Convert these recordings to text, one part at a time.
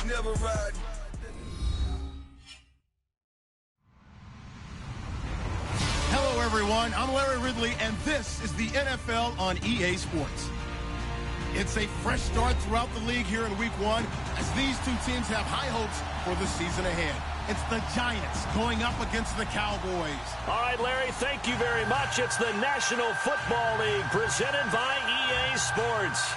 never riding. Hello, everyone. I'm Larry Ridley, and this is the NFL on EA Sports. It's a fresh start throughout the league here in Week 1 as these two teams have high hopes for the season ahead. It's the Giants going up against the Cowboys. All right, Larry, thank you very much. It's the National Football League presented by EA Sports.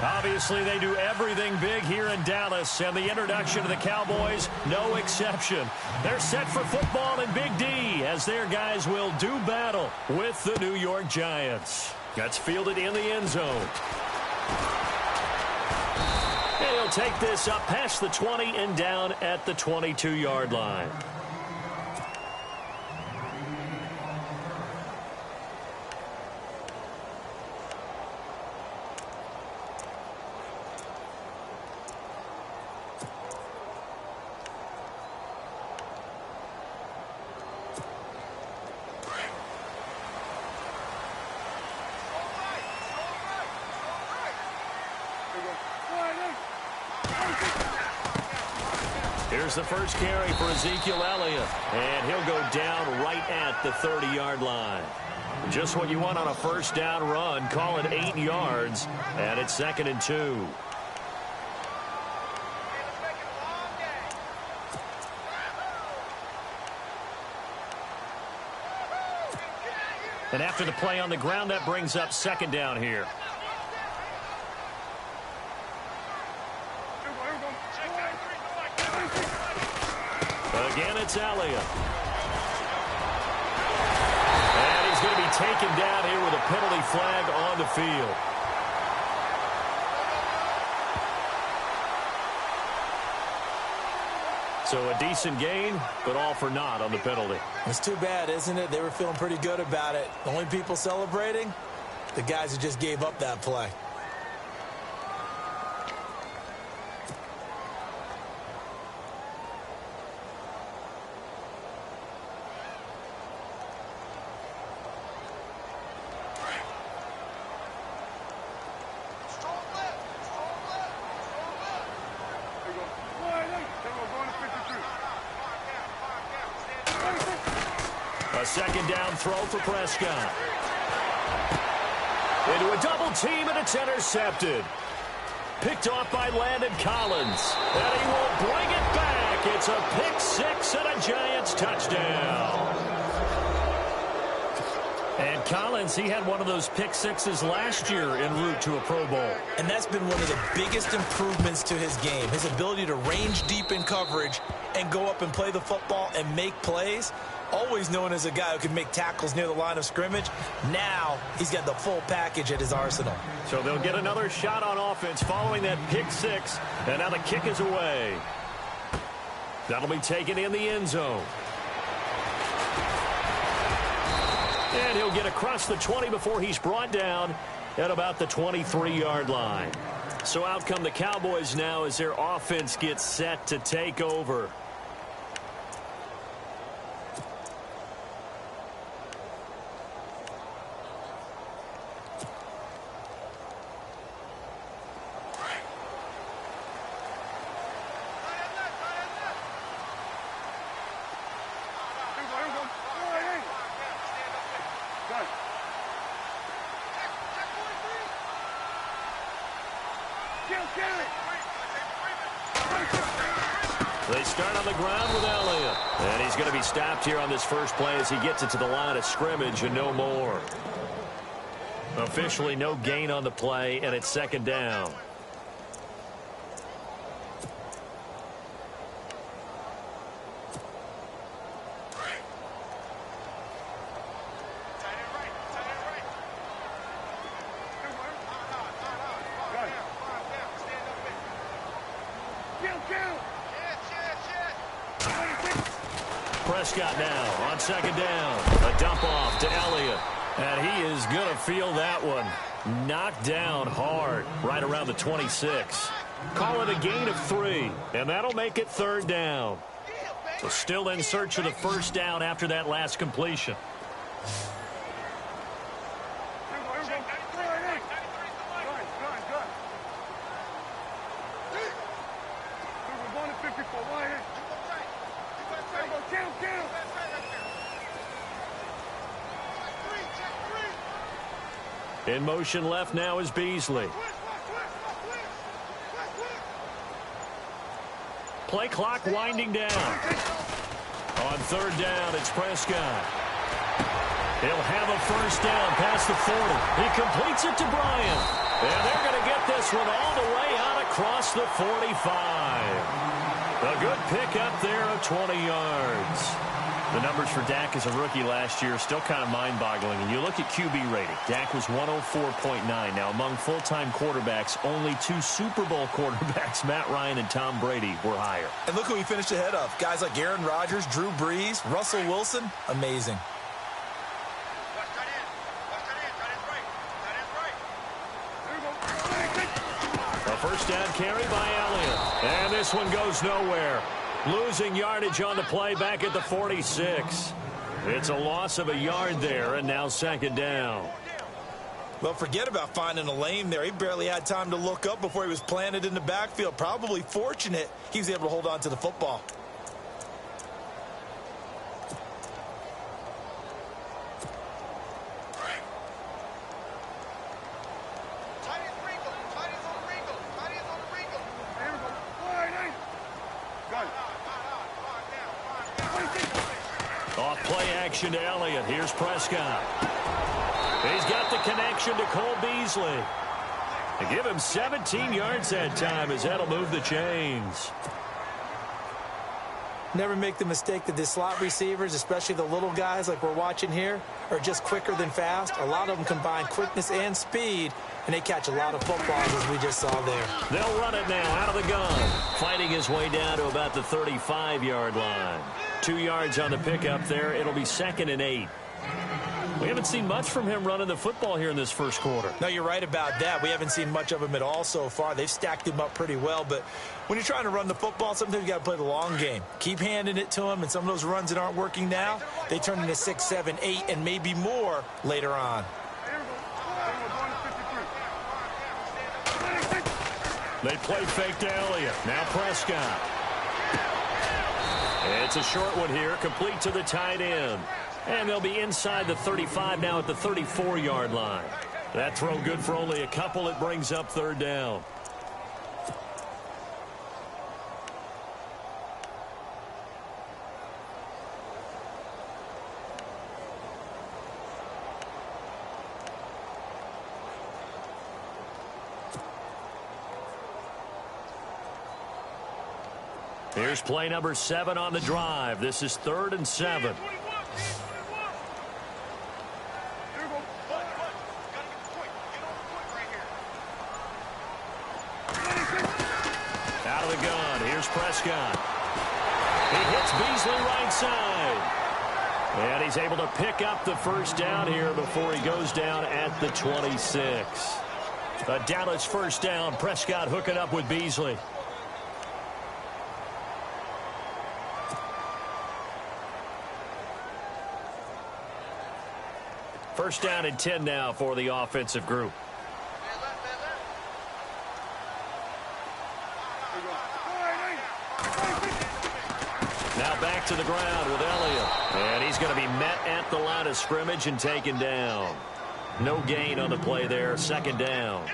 Obviously, they do everything big here in Dallas, and the introduction of the Cowboys, no exception. They're set for football in Big D as their guys will do battle with the New York Giants. That's fielded in the end zone. And he'll take this up past the 20 and down at the 22-yard line. Here's the first carry for Ezekiel Elliott, and he'll go down right at the 30-yard line. Just what you want on a first down run. Call it 8 yards, and it's 2nd and 2. And after the play on the ground, that brings up 2nd down here. Again, it's Elliott. And he's going to be taken down here with a penalty flag on the field. So a decent gain, but all for naught on the penalty. It's too bad, isn't it? They were feeling pretty good about it. The only people celebrating, the guys who just gave up that play. A 2nd down throw for Prescott. Into a double team, and it's intercepted. Picked off by Landon Collins. And he will bring it back. It's a pick 6 and a Giants touchdown. And Collins, he had one of those pick 6s last year en route to a Pro Bowl. And that's been one of the biggest improvements to his game. His ability to range deep in coverage and go up and play the football and make plays. Always known as a guy who can make tackles near the line of scrimmage. Now he's got the full package at his arsenal. So they'll get another shot on offense following that pick 6. And now the kick is away. That'll be taken in the end zone. And he'll get across the 20 before he's brought down at about the 23-yard line. So out come the Cowboys now as their offense gets set to take over. They start on the ground with Elliott. And he's going to be stopped here on this first play as he gets it to the line of scrimmage and no more. Officially no gain on the play, and it's 2nd down. Prescott now on 2nd down. A dump off to Elliott. And he is going to feel that one. Knocked down hard right around the 26. Call it a gain of 3. And that'll make it 3rd down. So still in search of the first down after that last completion. In motion left now is Beasley. Play clock winding down. On third down, it's Prescott. He'll have a first down past the 40. He completes it to Bryant. And they're going to get this one all the way out across the 45. A good pickup there of 20 yards. The numbers for Dak as a rookie last year are still kind of mind-boggling. And you look at QB rating. Dak was 104.9. Now, among full-time quarterbacks, only 2 Super Bowl quarterbacks, Matt Ryan and Tom Brady, were higher. And look who he finished ahead of. Guys like Aaron Rodgers, Drew Brees, Russell Wilson. Amazing. A first down carry by Elliott. And this one goes nowhere. Losing yardage on the play back at the 46. It's a loss of a yard there, and now second down. Well, forget about finding a lane there. He barely had time to look up before he was planted in the backfield. Probably fortunate he was able to hold on to the football. Off play action to Elliott. Here's Prescott. He's got the connection to Cole Beasley. They give him 17 yards that time as that'll move the chains. Never make the mistake that the slot receivers, especially the little guys like we're watching here, are just quicker than fast. A lot of them combine quickness and speed, and they catch a lot of footballs as we just saw there. They'll run it now out of the gun. Fighting his way down to about the 35-yard line. 2 yards on the pickup there. It'll be 2nd and 8. We haven't seen much from him running the football here in this first quarter. No, you're right about that. We haven't seen much of him at all so far. They've stacked him up pretty well, but when you're trying to run the football, sometimes you got to play the long game. Keep handing it to him, and some of those runs that aren't working now, they turn into 6, 7, 8, and maybe more later on. They play fake to Elliott. Now Prescott. It's a short one here, complete to the tight end. And they'll be inside the 35 now at the 34-yard line. That throw good for only a couple. It brings up third down. Here's play number 7 on the drive. This is 3rd and 7. Out of the gun. Here's Prescott. He hits Beasley right side. And he's able to pick up the first down here before he goes down at the 26. A Dallas first down. Prescott hooking up with Beasley. First down and 10 now for the offensive group. Now back to the ground with Elliott. And he's going to be met at the line of scrimmage and taken down. No gain on the play there. Second down.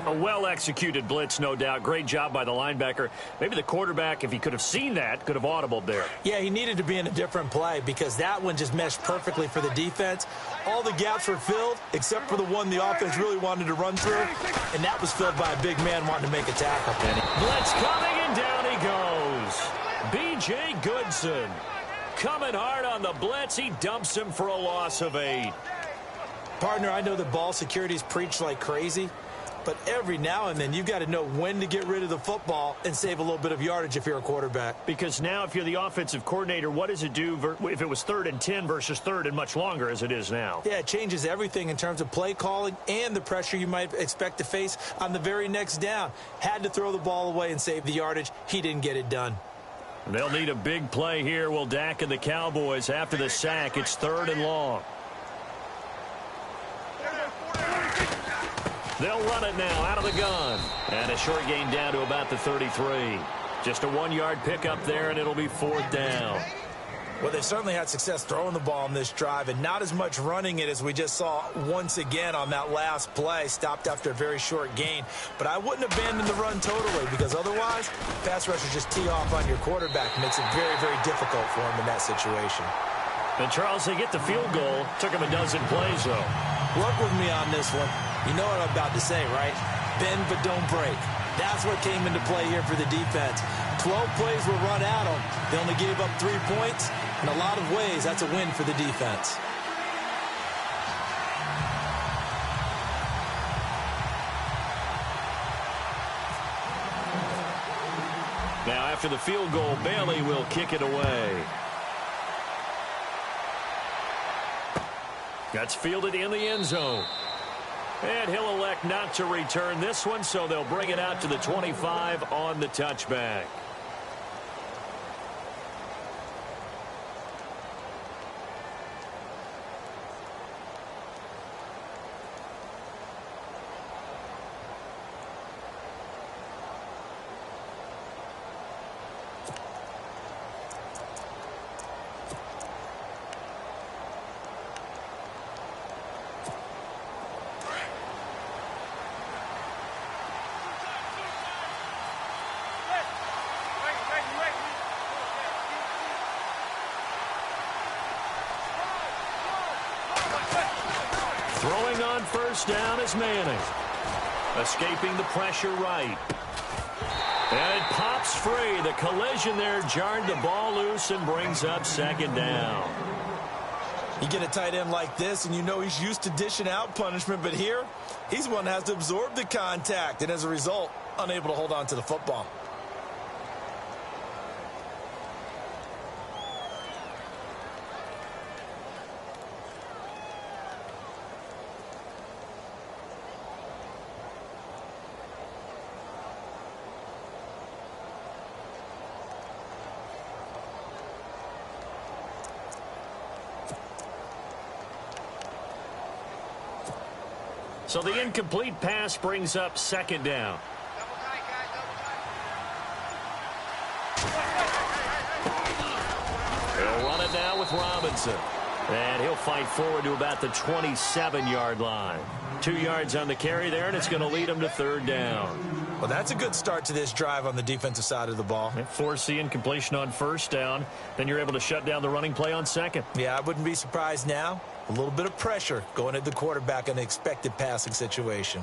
A well-executed blitz, no doubt. Great job by the linebacker. Maybe the quarterback, if he could have seen that, could have audibled there. Yeah, he needed to be in a different play because that one just meshed perfectly for the defense. All the gaps were filled except for the one the offense really wanted to run through, and that was filled by a big man wanting to make a tackle. Blitz coming, and down he goes. B.J. Goodson coming hard on the blitz. He dumps him for a loss of 8. Partner, I know that ball security is preached like crazy, but every now and then you've got to know when to get rid of the football and save a little bit of yardage if you're a quarterback. Because now if you're the offensive coordinator, what does it do if it was 3rd and 10 versus 3rd and much longer as it is now? Yeah, it changes everything in terms of play calling and the pressure you might expect to face on the very next down. Had to throw the ball away and save the yardage. He didn't get it done. They'll need a big play here, will Dak and the Cowboys. After the sack, it's 3rd and long. They'll run it now out of the gun. And a short gain down to about the 33. Just a 1-yard pickup there, and it'll be 4th down. Well, they certainly had success throwing the ball on this drive and not as much running it as we just saw once again on that last play. Stopped after a very short gain. But I wouldn't abandon the run totally because otherwise, pass rushers just tee off on your quarterback. Makes it very, very difficult for him in that situation. And, Charles, they get the field goal. Took him a dozen plays, though. Work with me on this one. You know what I'm about to say, right? Bend but don't break. That's what came into play here for the defense. 12 plays were run at them. They only gave up 3 points. In a lot of ways, that's a win for the defense. Now, after the field goal, Bailey will kick it away. That's fielded in the end zone. And he'll elect not to return this one, so they'll bring it out to the 25 on the touchback. Throwing on first down is Manning. Escaping the pressure right. And it pops free. The collision there jarred the ball loose and brings up 2nd down. You get a tight end like this, and you know he's used to dishing out punishment, but here, he's the one that has to absorb the contact, and as a result, unable to hold on to the football. So the incomplete pass brings up 2nd down. He'll run it now with Robinson. And he'll fight forward to about the 27-yard line. 2 yards on the carry there, and it's going to lead him to 3rd down. Well, that's a good start to this drive on the defensive side of the ball. Force the incompletion on 1st down. Then you're able to shut down the running play on 2nd. Yeah, I wouldn't be surprised now. A little bit of pressure going at the quarterback in an expected passing situation.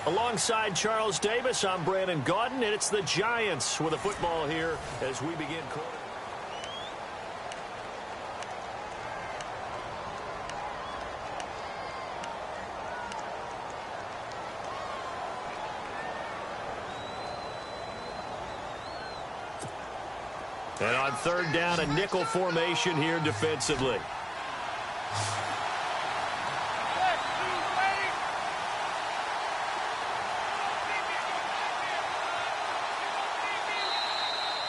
Alongside Charles Davis, I'm Brandon Gaudin, and it's the Giants with a football here as we begin quarter. And on 3rd down, a nickel formation here defensively.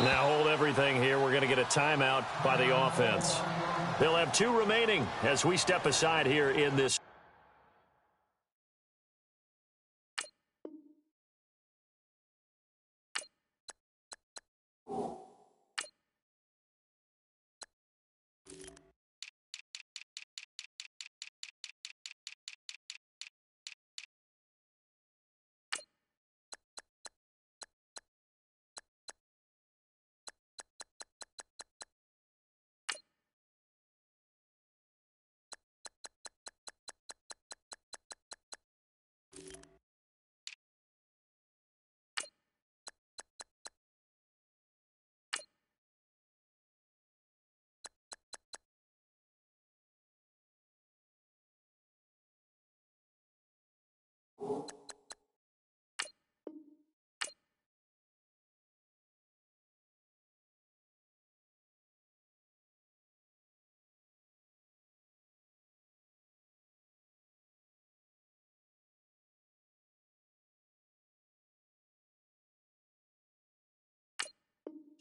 Now hold everything here. We're going to get a timeout by the offense. They'll have 2 remaining as we step aside here in this.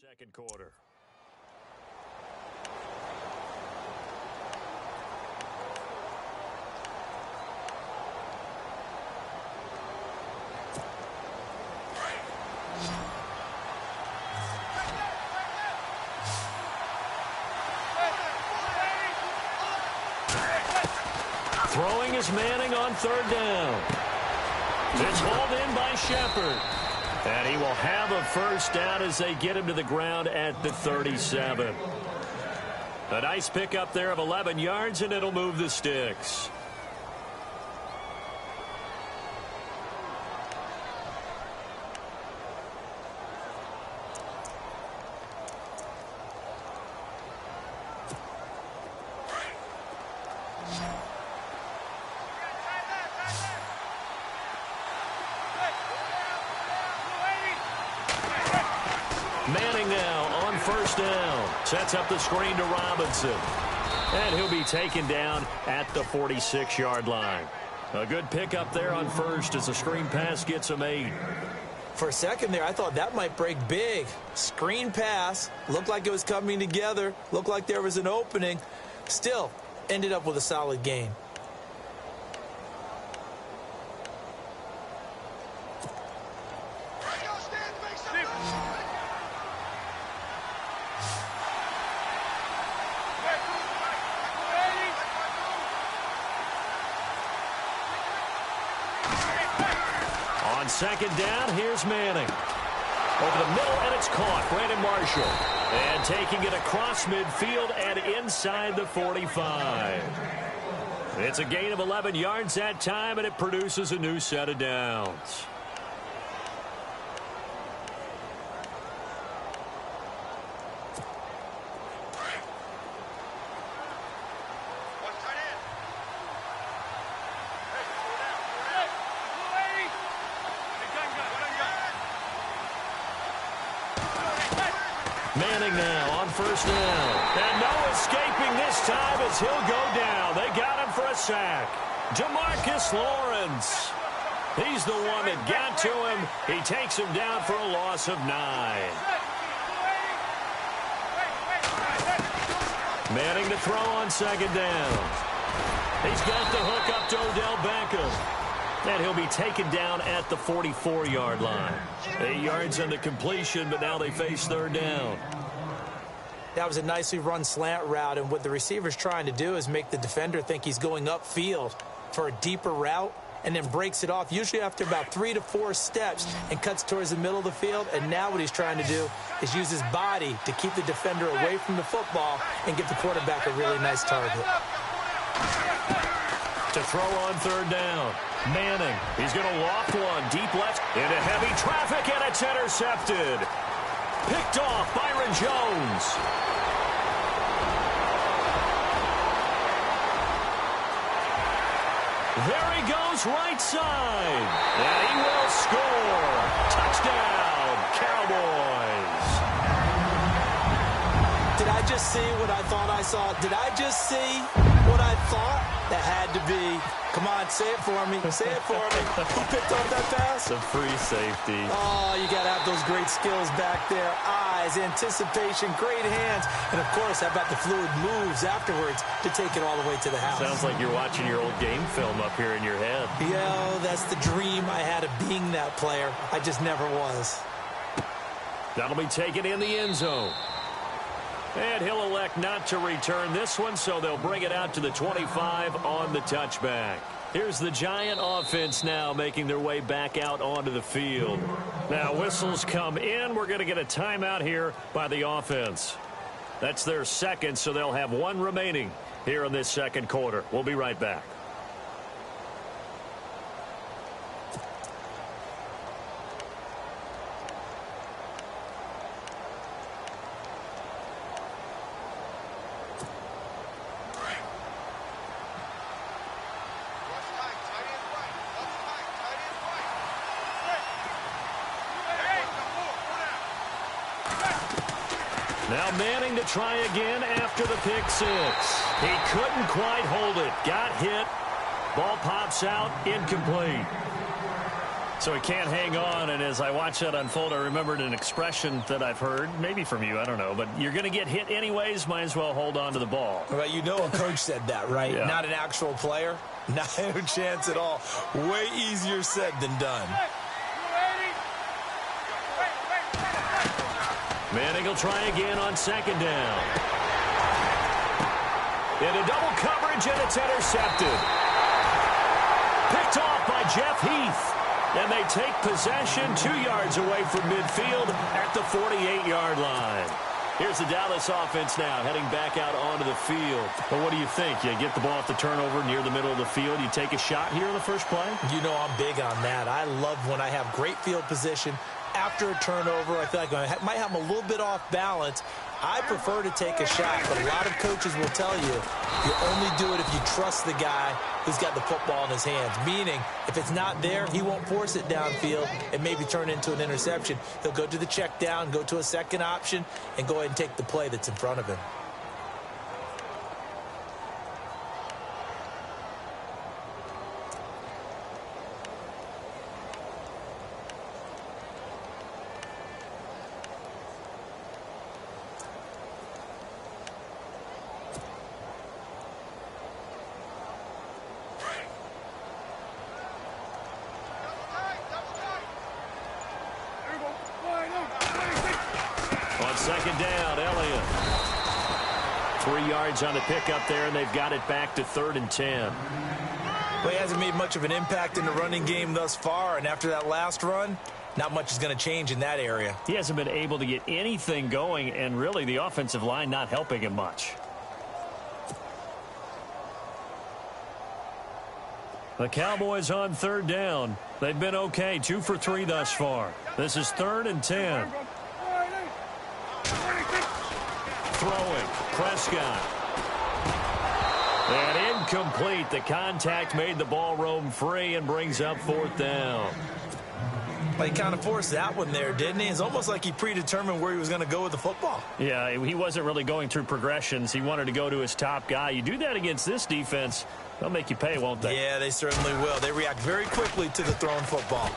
Second quarter. Throwing is Manning on third down. It's hauled in by Shepard. And he will have a first down as they get him to the ground at the 37. A nice pickup there of 11 yards, and it'll move the sticks. Manning now on first down. Sets up the screen to Robinson. And he'll be taken down at the 46-yard line. A good pickup there on first as the screen pass gets him 8. For a second there, I thought that might break big. Screen pass. Looked like it was coming together. Looked like there was an opening. Still, ended up with a solid gain. On second down, here's Manning. Over the middle, and it's caught. Brandon Marshall. And taking it across midfield and inside the 45. It's a gain of 11 yards that time, and it produces a new set of downs. Manning now on first down. And no escaping this time as he'll go down. They got him for a sack. Jamarcus Lawrence. He's the one that got to him. He takes him down for a loss of 9. Manning to throw on second down. He's got the hook up to Odell Beckham. And he'll be taken down at the 44-yard line. 8 yards on the completion, but now they face third down. That was a nicely run slant route, and what the receiver's trying to do is make the defender think he's going upfield for a deeper route and then breaks it off, usually after about 3 to 4 steps, and cuts towards the middle of the field. And now what he's trying to do is use his body to keep the defender away from the football and give the quarterback a really nice target. To throw on third down. Manning, he's going to loft one deep left into heavy traffic, and it's intercepted. Picked off Byron Jones. There he goes right side. And he will score. Touchdown, Cowboys. Did I just see what I thought I saw? Did I just see what I thought? That had to be. Come on, say it for me. Say it for me. Who picked up that pass? The free safety. Oh, you got to have those great skills back there. Eyes, anticipation, great hands. And, of course, how about the fluid moves afterwards to take it all the way to the house? Sounds like you're watching your old game film up here in your head. Yeah, that's the dream I had of being that player. I just never was. That'll be taken in the end zone. And he'll elect not to return this one, so they'll bring it out to the 25 on the touchback. Here's the Giant offense now making their way back out onto the field. Now whistles come in. We're going to get a timeout here by the offense. That's their second, so they'll have one remaining here in this second quarter. We'll be right back. Now Manning to try again after the pick six. He couldn't quite hold it. Got hit. Ball pops out. Incomplete. So he can't hang on, and as I watch that unfold, I remembered an expression that I've heard, maybe from you, I don't know, but you're going to get hit anyways, might as well hold on to the ball. Well, you know a coach said that, right? Yeah. Not an actual player. No chance at all. Way easier said than done. Manning will try again on second down. Into double coverage, and it's intercepted. Picked off by Jeff Heath. And they take possession 2 yards away from midfield at the 48-yard line. Here's the Dallas offense now heading back out onto the field. But what do you think? You get the ball off the turnover near the middle of the field. You take a shot here in the first play? You know I'm big on that. I love when I have great field position. After a turnover, I feel like I might have them a little bit off balance. I prefer to take a shot, but a lot of coaches will tell you only do it if you trust the guy who's got the football in his hands. Meaning, if it's not there, he won't force it downfield and maybe turn it into an interception. He'll go to the check down, go to a second option, and go ahead and take the play that's in front of him. Second down, Elliott. 3 yards on the pickup there, and they've got it back to 3rd and 10. Well, he hasn't made much of an impact in the running game thus far, and after that last run, not much is going to change in that area. He hasn't been able to get anything going, and really the offensive line not helping him much. The Cowboys on 3rd down. They've been okay, 2 for 3 thus far. This is 3rd and 10. Throwing, Prescott. And incomplete. The contact made the ball roam free and brings up 4th down. Well, he kind of forced that one there, didn't he? It's almost like he predetermined where he was going to go with the football. Yeah, he wasn't really going through progressions. He wanted to go to his top guy. You do that against this defense, they'll make you pay, won't they? Yeah, they certainly will. They react very quickly to the thrown football.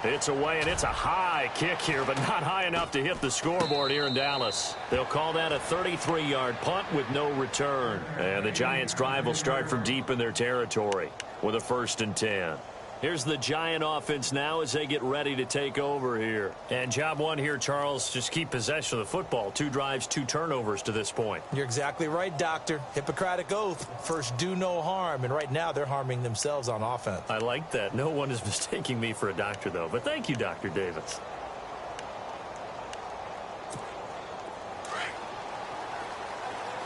It's away, and it's a high kick here, but not high enough to hit the scoreboard here in Dallas. They'll call that a 33-yard punt with no return. And the Giants' drive will start from deep in their territory with a 1st and 10. Here's the Giant offense now as they get ready to take over here. And job one here, Charles, just keep possession of the football. 2 drives, 2 turnovers to this point. You're exactly right, Doctor. Hippocratic oath, first do no harm. And right now they're harming themselves on offense. I like that. No one is mistaking me for a doctor, though. But thank you, Dr. Davis.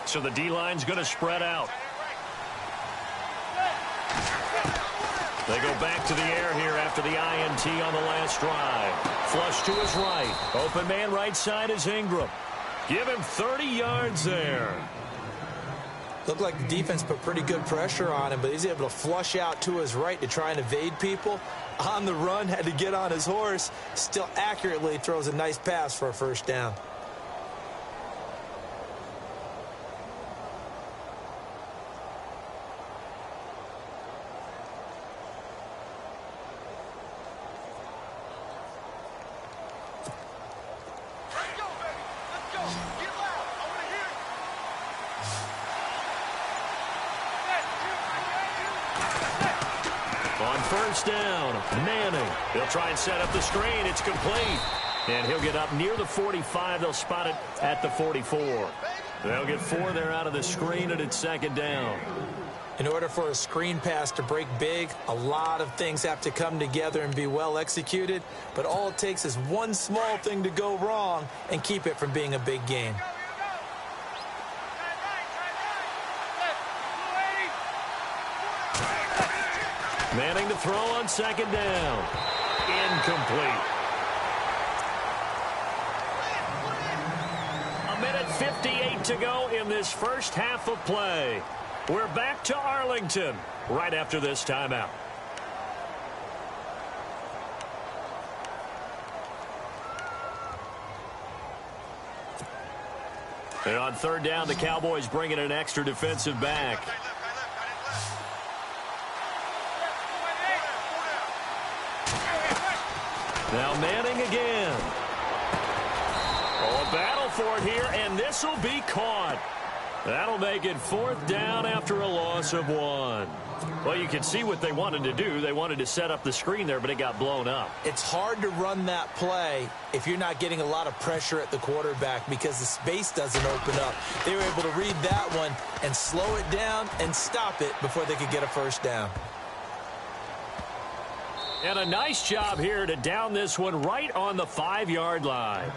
So the D-line's going to spread out. They go back to the air here after the INT on the last drive. Flush to his right. Open man right side is Ingram. Give him 30 yards there. Looked like the defense put pretty good pressure on him, but he's able to flush out to his right to try and evade people. On the run, had to get on his horse. Still accurately throws a nice pass for a 1st down. On 1st down, Manning. They'll try and set up the screen. It's complete. And he'll get up near the 45. They'll spot it at the 44. They'll get 4 there out of the screen, and it's 2nd down. In order for a screen pass to break big, a lot of things have to come together and be well executed. But all it takes is one small thing to go wrong and keep it from being a big game. Manning to throw on 2nd down. Incomplete. A minute 58 to go in this first half of play. We're back to Arlington right after this timeout. And on 3rd down, the Cowboys bring in an extra defensive back. Now Manning again. Oh, a battle for it here, and this will be caught. That'll make it 4th down after a loss of 1. Well, you can see what they wanted to do. They wanted to set up the screen there, but it got blown up. It's hard to run that play if you're not getting a lot of pressure at the quarterback because the space doesn't open up. They were able to read that one and slow it down and stop it before they could get a 1st down. And a nice job here to down this one right on the 5-yard line.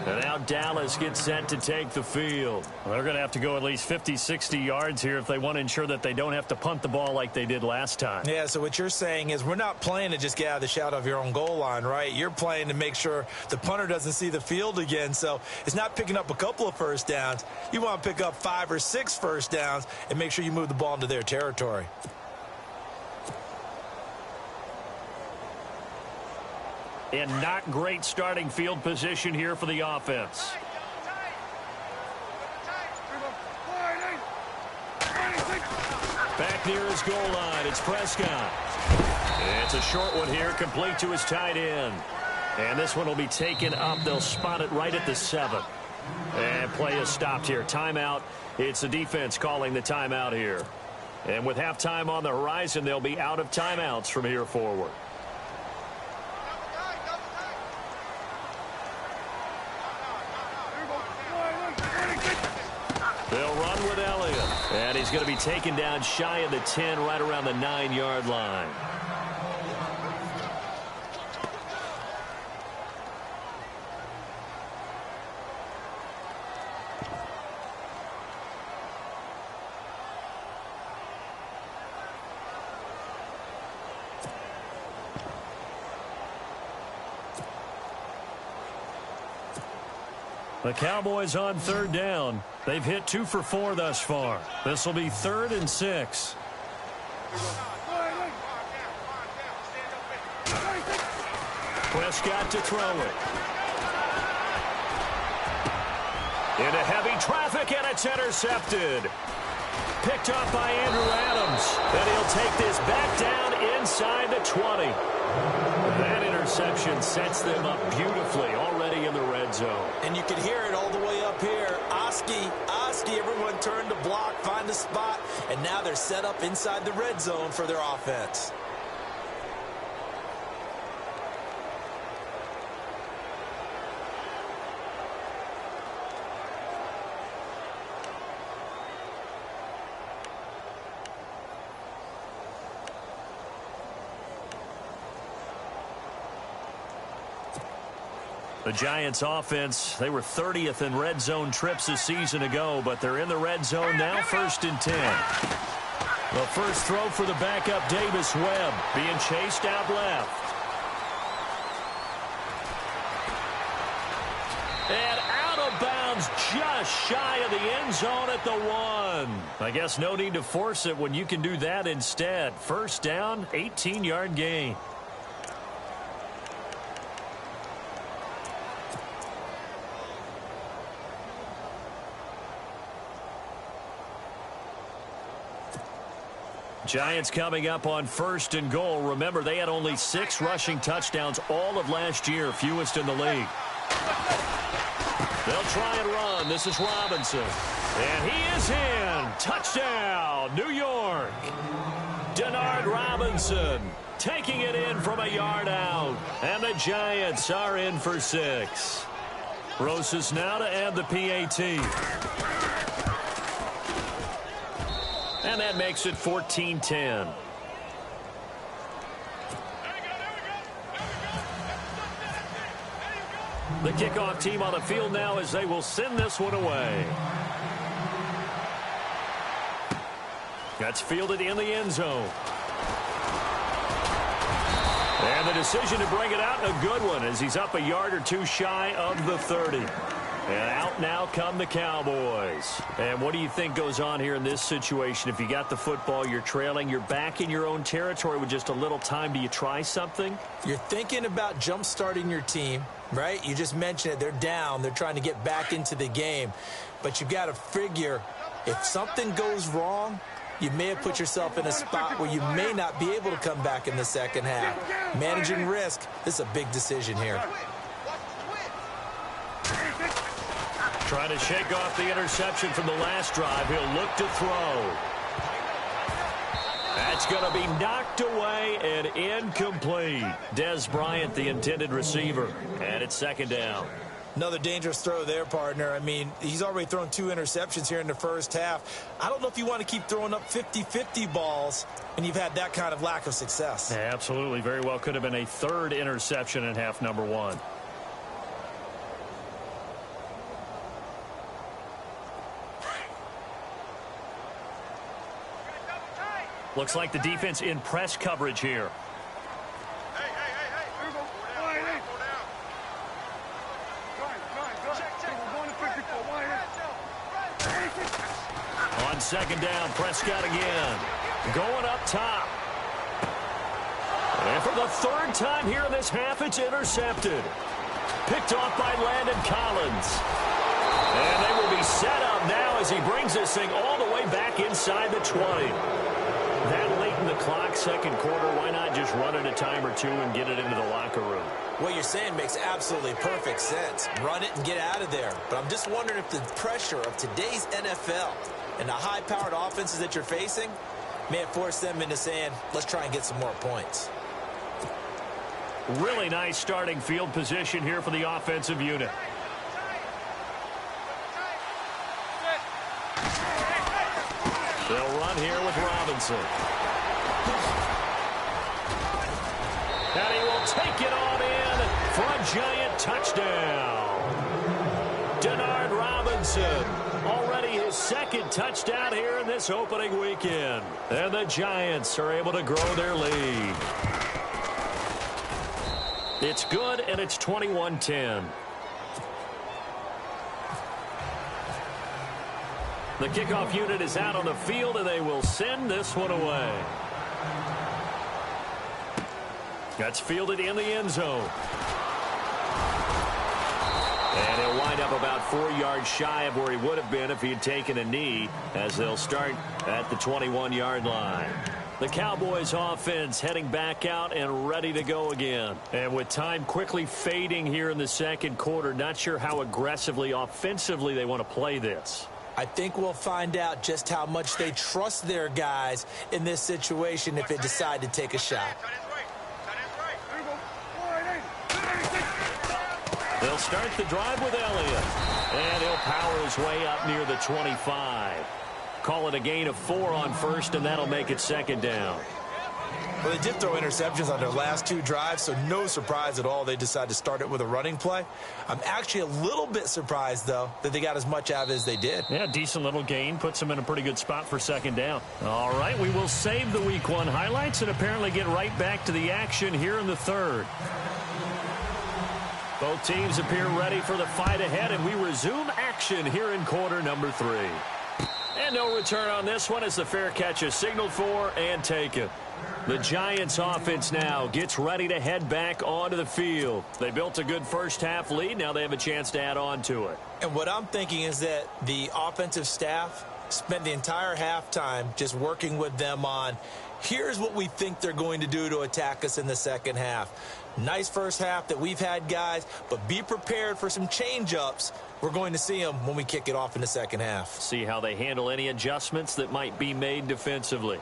And now Dallas gets set to take the field. Well, they're going to have to go at least 50, 60 yards here if they want to ensure that they don't have to punt the ball like they did last time. Yeah, so what you're saying is we're not playing to just get out of the shadow of your own goal line, right? You're playing to make sure the punter doesn't see the field again. So it's not picking up a couple of first downs. You want to pick up 5 or 6 first downs and make sure you move the ball into their territory. And not great starting field position here for the offense. Back near his goal line, it's Prescott. It's a short one here, complete to his tight end. And this one will be taken up. They'll spot it right at the 7. And play is stopped here. Timeout. It's the defense calling the timeout here. And with halftime on the horizon, they'll be out of timeouts from here forward. They'll run with Elliott. And he's going to be taken down shy of the 10, right around the 9-yard line. The Cowboys on 3rd down. They've hit 2 for 4 thus far. This will be 3rd and 6. Prescott to throw it. Into heavy traffic, and it's intercepted. Picked off by Andrew Adams. And he'll take this back down inside the 20. That interception sets them up beautifully already in the red zone. And you can hear it all the way up here. Oski, everyone turned to block, find a spot, and now they're set up inside the red zone for their offense. The Giants offense, they were 30th in red zone trips a season ago, but they're in the red zone now, 1st and 10. The first throw for the backup, Davis Webb, being chased out left. And out of bounds, just shy of the end zone at the 1. I guess no need to force it when you can do that instead. First down, 18-yard gain. Giants coming up on 1st and goal. Remember, they had only 6 rushing touchdowns all of last year, fewest in the league. They'll try and run. This is Robinson. And he is in. Touchdown, New York. Denard Robinson taking it in from a yard out. And the Giants are in for 6. Rosas now to add the PAT. And that makes it 14-10. The kickoff team on the field now as they will send this one away. That's fielded in the end zone. And the decision to bring it out, a good one, as he's up a yard or 2 shy of the 30. And out now come the Cowboys. And what do you think goes on here in this situation? If you got the football, you're trailing, you're back in your own territory with just a little time. Do you try something? You're thinking about jump-starting your team, right? You just mentioned it. They're down. They're trying to get back into the game. But you got to figure if something goes wrong, you may have put yourself in a spot where you may not be able to come back in the second half. Managing risk, this is a big decision here. Trying to shake off the interception from the last drive. He'll look to throw. That's going to be knocked away and incomplete. Des Bryant, the intended receiver. And it's 2nd down. Another dangerous throw there, partner. I mean, he's already thrown 2 interceptions here in the first half. I don't know if you want to keep throwing up 50-50 balls when you've had that kind of lack of success. Yeah, absolutely. Very well could have been a 3rd interception in half number 1. Looks like the defense in press coverage here. On 2nd down, Prescott again. Going up top. And for the 3rd time here in this half, it's intercepted. Picked off by Landon Collins. And they will be set up now as he brings this thing all the way back inside the 20. That late in the clock, 2nd quarter, why not just run it a time or 2 and get it into the locker room? What you're saying makes absolutely perfect sense. Run it and get out of there. But I'm just wondering if the pressure of today's NFL and the high-powered offenses that you're facing may have forced them into saying, let's try and get some more points. Really nice starting field position here for the offensive unit. They'll run here with Robinson. And he will take it on in for a giant touchdown. Denard Robinson, already his 2nd touchdown here in this opening weekend. And the Giants are able to grow their lead. It's good, and it's 21-10. The kickoff unit is out on the field, and they will send this one away. That's fielded in the end zone. And he'll wind up about 4 yards shy of where he would have been if he had taken a knee, as they'll start at the 21-yard line. The Cowboys offense heading back out and ready to go again. And with time quickly fading here in the 2nd quarter, not sure how aggressively, offensively they want to play this. I think we'll find out just how much they trust their guys in this situation if they decide to take a shot. They'll start the drive with Elliott. And he'll power his way up near the 25. Call it a gain of 4 on 1st, and that'll make it 2nd down. Well, they did throw interceptions on their last 2 drives, so no surprise at all they decided to start it with a running play. I'm actually a little bit surprised, though, that they got as much out of it as they did. Yeah, decent little gain. Puts them in a pretty good spot for 2nd down. All right, we will save the Week 1 highlights and apparently get right back to the action here in the 3rd. Both teams appear ready for the fight ahead, and we resume action here in quarter number 3. And no return on this one as the fair catch is signaled for and taken. The Giants offense now gets ready to head back onto the field. They built a good first half lead. Now they have a chance to add on to it. And what I'm thinking is that the offensive staff spent the entire halftime just working with them on, here's what we think they're going to do to attack us in the 2nd half. Nice first half that we've had, guys, but be prepared for some change-ups. We're going to see them when we kick it off in the 2nd half. See how they handle any adjustments that might be made defensively.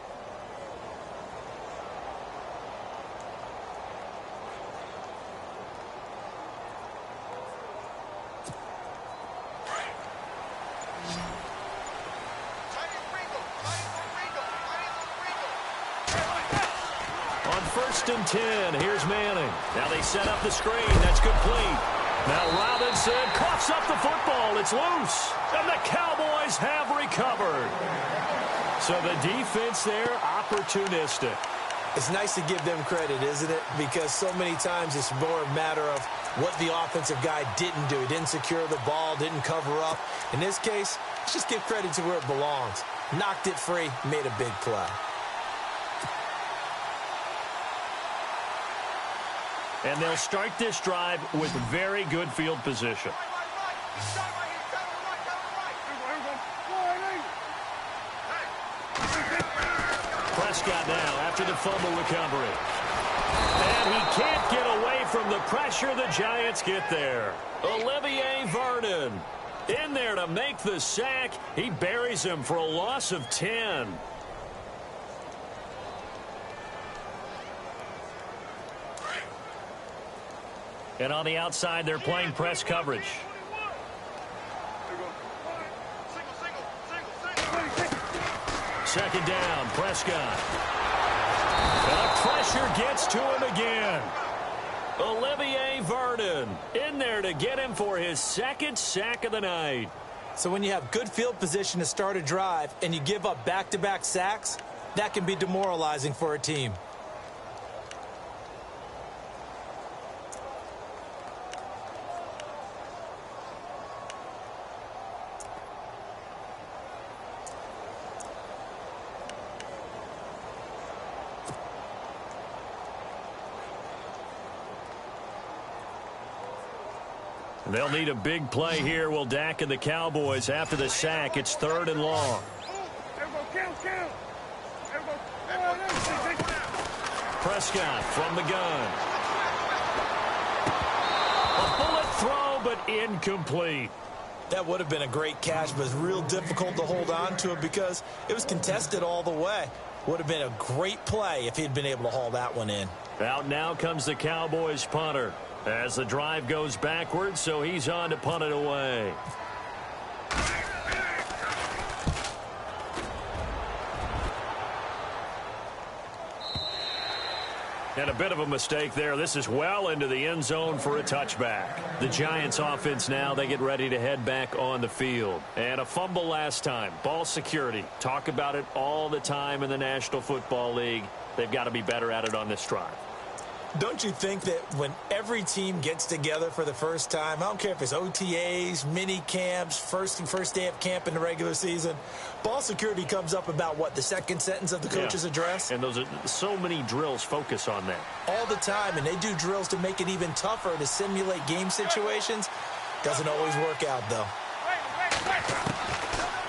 On 1st and 10, here's Manning. Now they set up the screen. That's complete. Now Robinson coughs up the football. It's loose. And the Cowboys have recovered. So the defense there, opportunistic. It's nice to give them credit, isn't it? Because so many times it's more a matter of what the offensive guy didn't do. He didn't secure the ball, didn't cover up. In this case, let's just give credit to where it belongs. Knocked it free, made a big play. And they'll start this drive with very good field position. Prescott now after the fumble recovery. And he can't get away from the pressure. The Giants get there. Olivier Vernon in there to make the sack. He buries him for a loss of 10. And on the outside, they're playing press coverage. second down. Prescott. The pressure gets to him again. Olivier Vernon in there to get him for his second sack of the night. So when you have good field position to start a drive and you give up back-to-back sacks, that can be demoralizing for a team. They'll need a big play here. Will Dak and the Cowboys after the sack. It's 3rd and long. Prescott from the gun. A bullet throw, but incomplete. That would have been a great catch, but it's real difficult to hold on to it because it was contested all the way. Would have been a great play if he'd been able to haul that one in. Out now comes the Cowboys punter as the drive goes backwards, so he's on to punt it away. And a bit of a mistake there. This is well into the end zone for a touchback. The Giants offense now, they get ready to head back on the field. And a fumble last time. Ball security. Talk about it all the time in the National Football League. They've got to be better at it on this drive. Don't you think that when every team gets together for the first time, I don't care if it's OTAs, mini camps, first day of camp in the regular season, ball security comes up about what, the second sentence of the coach's address? And those are so many drills focus on that. All the time, and they do drills to make it even tougher to simulate game situations. Doesn't always work out, though.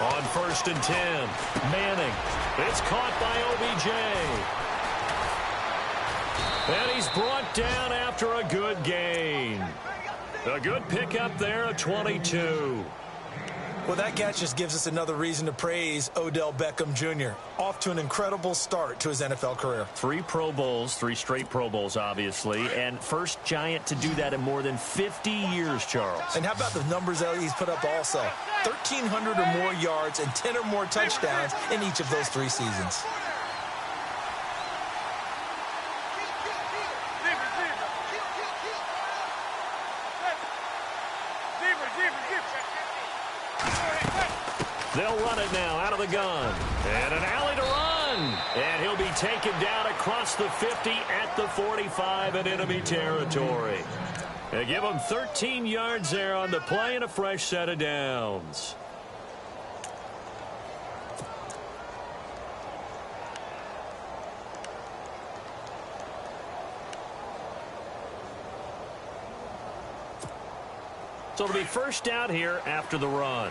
On 1st and 10, Manning. It's caught by OBJ. And he's brought down after a good gain. A good pickup there, a 22. Well, that catch just gives us another reason to praise Odell Beckham Jr. Off to an incredible start to his NFL career. 3 Pro Bowls, 3 straight Pro Bowls, obviously, and first Giant to do that in more than 50 years, Charles. And how about the numbers that he's put up also? 1,300 or more yards and 10 or more touchdowns in each of those 3 seasons. They'll run it now out of the gun. And an alley to run. And he'll be taken down across the 50 at the 45 in enemy territory. They give him 13 yards there on the play and a fresh set of downs. So it'll be first down here after the run.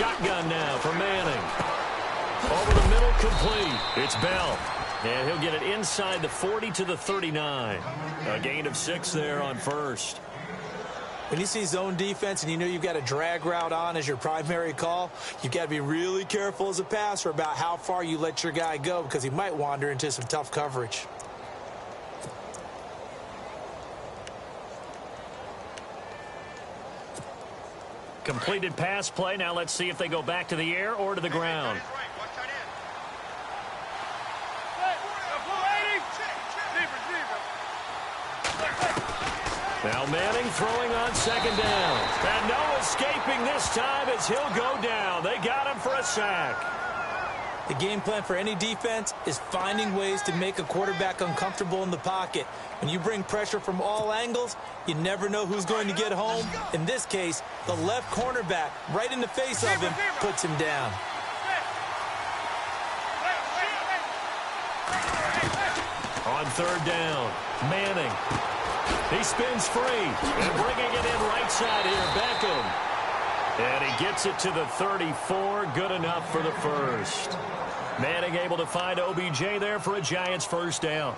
Shotgun now for Manning. Over the middle, complete. It's Bell. And he'll get it inside the 40 to the 39. A gain of 6 there on first. When you see zone defense and you know you've got a drag route on as your primary call, you've got to be really careful as a passer about how far you let your guy go because he might wander into some tough coverage. Completed pass play. Now let's see if they go back to the air or to the ground. Now Manning throwing on second down. And no escaping this time as he'll go down. They got him for a sack. The game plan for any defense is finding ways to make a quarterback uncomfortable in the pocket. When you bring pressure from all angles, you never know who's going to get home. In this case, the left cornerback, right in the face of him, puts him down. On third down, Manning. He spins free and bringing it in right side here, Beckham. And he gets it to the 34, good enough for the first. Manning able to find OBJ there for a Giants first down.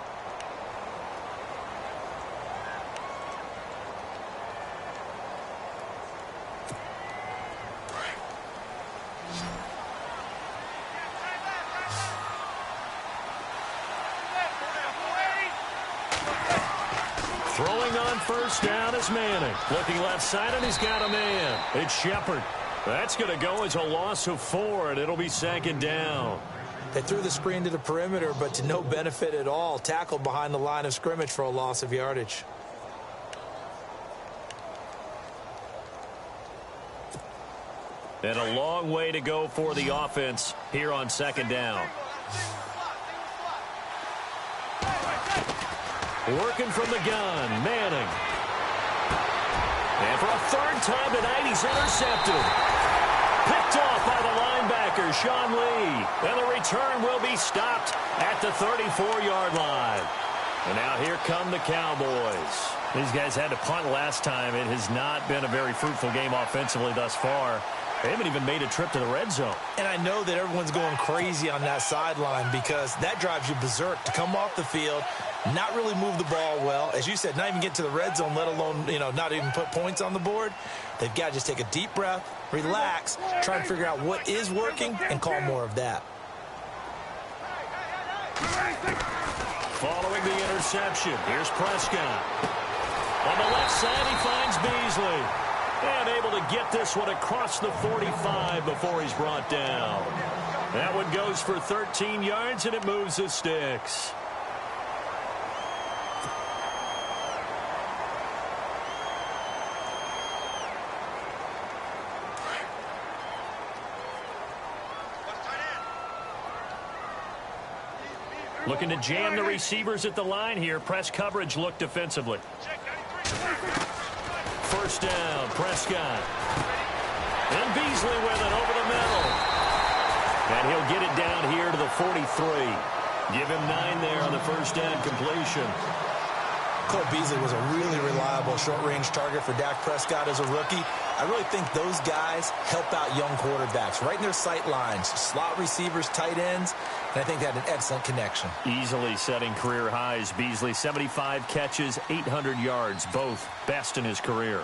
Throwing on first down is Manning. Looking left side, and he's got a man. It's Shepard. That's going to go as a loss of 4, and it'll be 2nd down. They threw the screen to the perimeter, but to no benefit at all. Tackled behind the line of scrimmage for a loss of yardage. And a long way to go for the offense here on 2nd down. Working from the gun, Manning. And for a 3rd time tonight, he's intercepted. Picked off by the linebacker, Sean Lee. And the return will be stopped at the 34-yard line. And now here come the Cowboys. These guys had to punt last time. It has not been a very fruitful game offensively thus far. They haven't even made a trip to the red zone. And I know that everyone's going crazy on that sideline because that drives you berserk to come off the field, not really move the ball well. As you said, not even get to the red zone, let alone, not even put points on the board. They've got to just take a deep breath, relax, try and figure out what is working, and call more of that. Following the interception, here's Prescott. On the left side, he finds Beasley. And able to get this one across the 45 before he's brought down. That one goes for 13 yards, and it moves the sticks. Looking to jam the receivers at the line here. Press coverage look defensively. First down, Prescott. And Beasley with it over the middle. And he'll get it down here to the 43. Give him 9 there on the first down completion. Cole Beasley was a really reliable short-range target for Dak Prescott as a rookie. I really think those guys help out young quarterbacks right in their sight lines. Slot receivers, tight ends, and I think they had an excellent connection. Easily setting career highs. Beasley, 75 catches, 800 yards, both best in his career.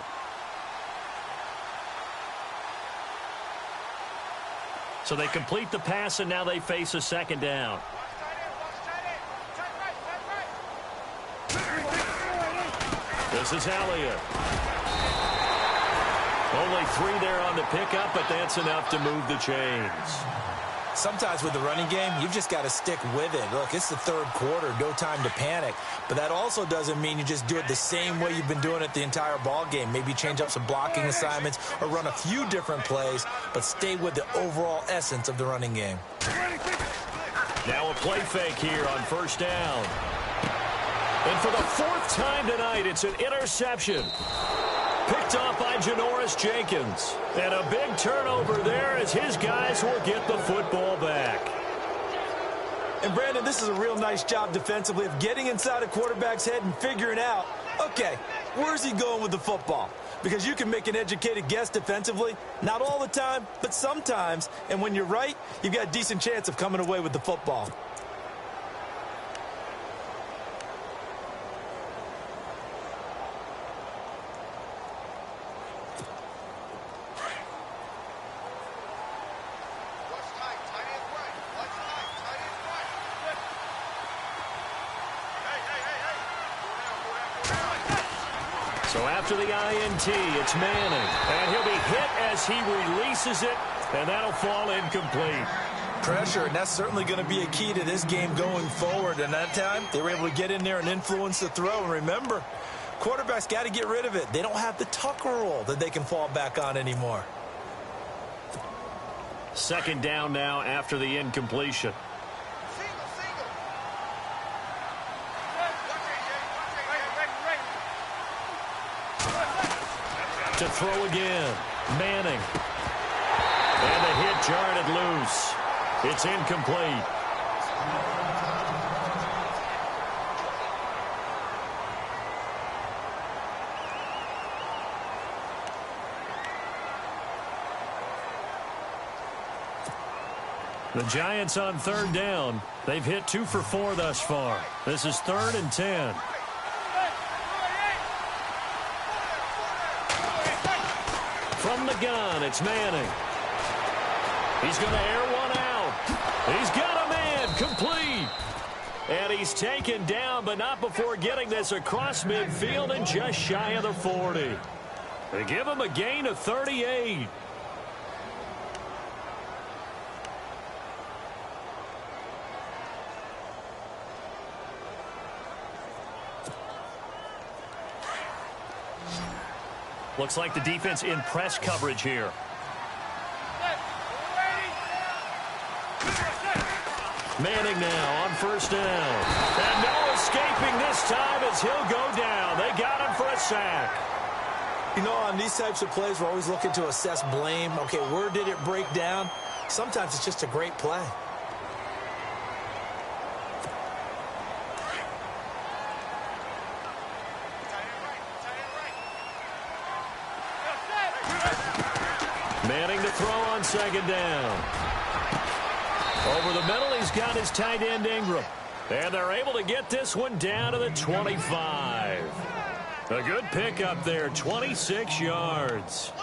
So they complete the pass, and now they face a 2nd down. This is Elliott. Only 3 there on the pickup, but that's enough to move the chains. Sometimes with the running game, you've just got to stick with it. Look, it's the 3rd quarter, no time to panic. But that also doesn't mean you just do it the same way you've been doing it the entire ball game. Maybe change up some blocking assignments or run a few different plays, but stay with the overall essence of the running game. Now a play fake here on first down. And for the 4th time tonight, it's an interception. Picked off by Janoris Jenkins. And a big turnover there as his guys will get the football back. And, Brandon, this is a real nice job defensively of getting inside a quarterback's head and figuring out, okay, where's he going with the football? Because you can make an educated guess defensively. Not all the time, but sometimes. And when you're right, you've got a decent chance of coming away with the football. So after the INT, it's Manning. And he'll be hit as he releases it, and that'll fall incomplete. Pressure, and that's certainly going to be a key to this game going forward. And that time, they were able to get in there and influence the throw. And remember, quarterbacks got to get rid of it. They don't have the tuck rule that they can fall back on anymore. 2nd down now after the incompletion. To throw again, Manning. And the hit jarred it loose. It's incomplete. The Giants on 3rd down. They've hit 2 for 4 thus far. This is 3rd and 10. From the gun, it's Manning. He's going to air one out. He's got a man, complete. And he's taken down, but not before getting this across midfield and just shy of the 40. They give him a gain of 38. Looks like the defense in press coverage here. Manning now on first down. And no escaping this time as he'll go down. They got him for a sack. You know, on these types of plays, we're always looking to assess blame. Okay, where did it break down? Sometimes it's just a great play. Manning to throw on second down. Over the middle, he's got his tight end Ingram. And they're able to get this one down to the 25. A good pickup there, 26 yards.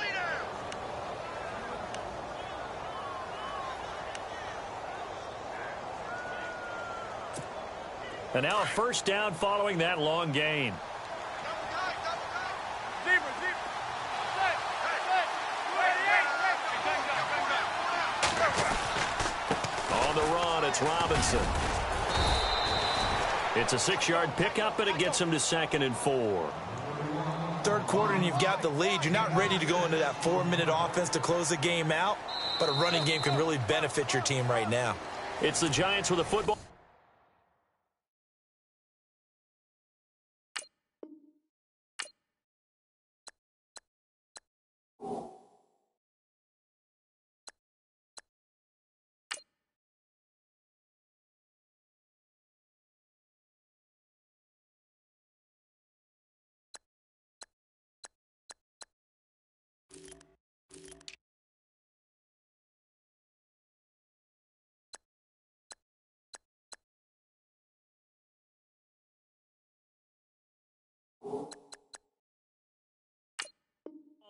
And now a first down following that long gain. On the run, it's Robinson. It's a 6-yard pickup, and it gets him to 2nd and 4. Third quarter, and you've got the lead. You're not ready to go into that 4-minute offense to close the game out, but a running game can really benefit your team right now. It's the Giants with a football.